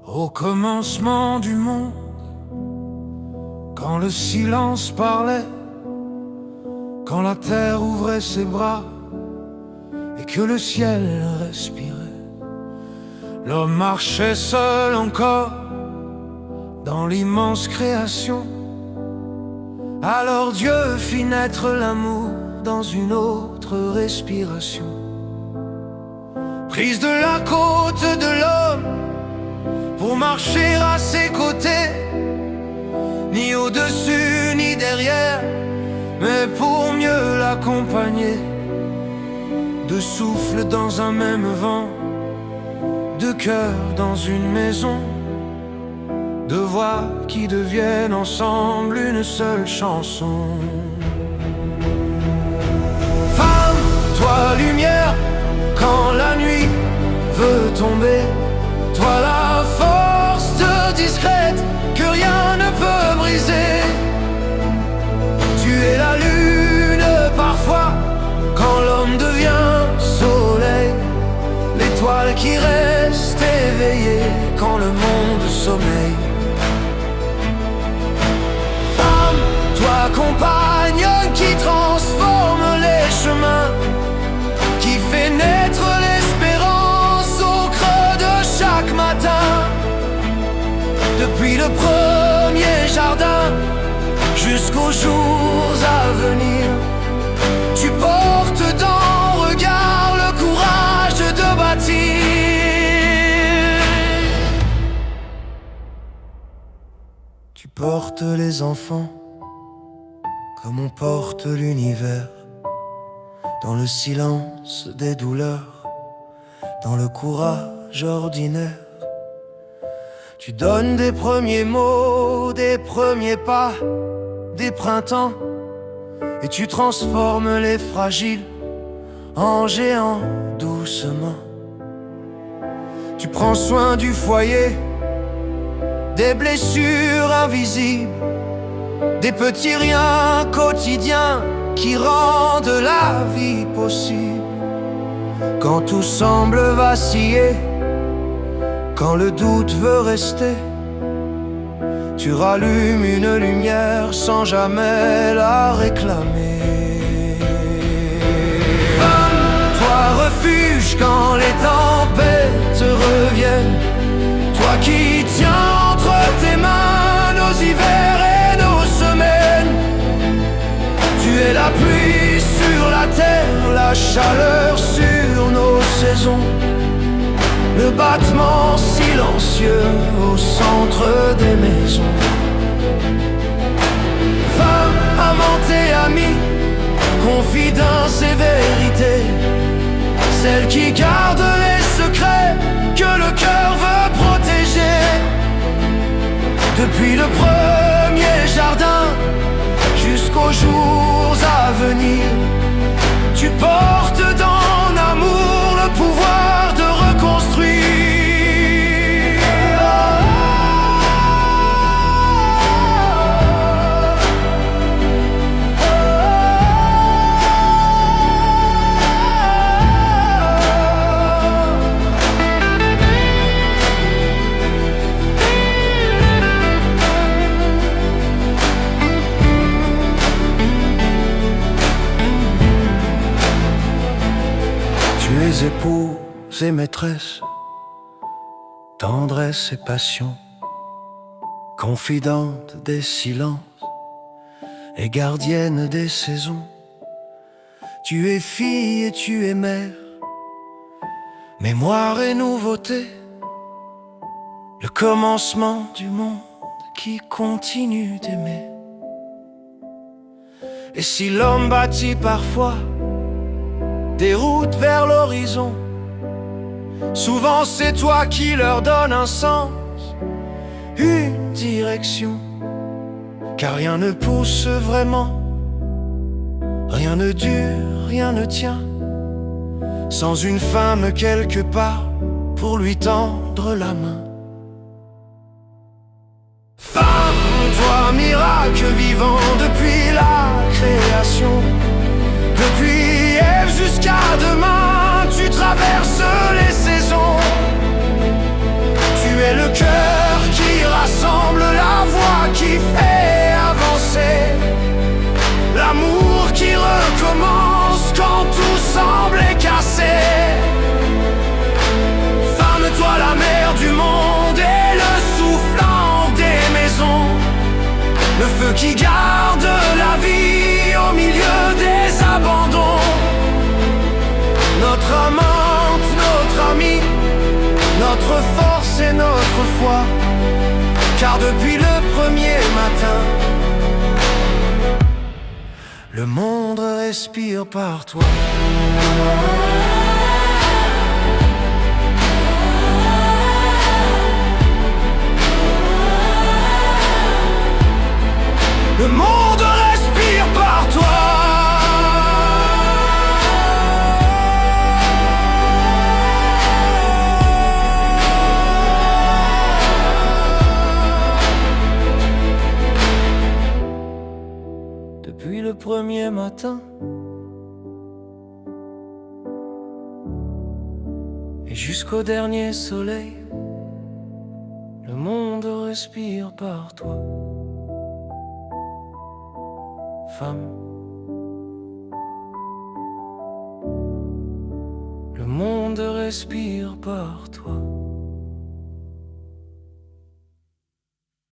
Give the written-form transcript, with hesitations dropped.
Au commencement du monde, quand le silence parlait, quand la terre ouvrait ses bras et que le ciel respirait, l'homme marchait seul encore dans l'immense création. Alors Dieu fit naître l'amour dans une autre respiration. Prise de la côte de l'homme pour marcher à ses côtés, ni au-dessus ni derrière, mais pour mieux l'accompagner. De souffle dans un même vent, de cœur dans une maison, de voix qui deviennent ensemble une seule chanson. Femme, toi lumière, quand la nuit veut tomber, toi la force discrète que rien ne peut briser. Tu es la lune parfois quand l'homme devient soleil, l'étoile qui reste éveillée quand le monde sommeille. Femme, toi compagne qui transforme les chemins, qui fait naître l'espérance au creux de chaque matin. Depuis le premier jardin jusqu'aux jours à venir, tu portes dans le regard le courage de bâtir. Tu portes les enfants comme on porte l'univers, dans le silence des douleurs, dans le courage ordinaire. Tu donnes des premiers mots, des premiers pas, des printemps, et tu transformes les fragiles en géants doucement. Tu prends soin du foyer, des blessures invisibles, des petits riens quotidiens qui rendent la vie possible. Quand tout semble vaciller, quand le doute veut rester, tu rallumes une lumière sans jamais la réclamer. Femme, toi refuge quand les tempêtes reviennent, toi qui tiens entre tes mains nos hivers et nos semaines. Tu es la pluie sur la terre, la chaleur sur nos saisons, le battement silencieux au centre des maisons. Femme, amante et amie, confidence et vérité, celle qui garde les secrets que le cœur veut protéger. Depuis le premier jardin jusqu'aux jours à venir, tu portes dans l'amour le pouvoir de reconstruire. Tu es épouse et maîtresse, tendresse et passion, confidente des silences et gardienne des saisons. Tu es fille et tu es mère, mémoire et nouveauté, le commencement du monde qui continue d'aimer. Et si l'homme bâtit parfois des routes vers l'horizon, souvent c'est toi qui leur donnes un sens, une direction. Car rien ne pousse vraiment, rien ne dure, rien ne tient, sans une femme quelque part pour lui tendre la main. Femme, toi miracle vivant depuis la création, depuis Ève jusqu'à demain, tu traverses les saisons. Tu es le cœur qui garde la vie au milieu des abandons. Notre amante, notre amie, notre force et notre foi. Car depuis le premier matin, le monde respire par toi. Le monde respire par toi. Depuis le premier matin et jusqu'au dernier soleil, le monde respire par toi. Femme, le monde respire par toi.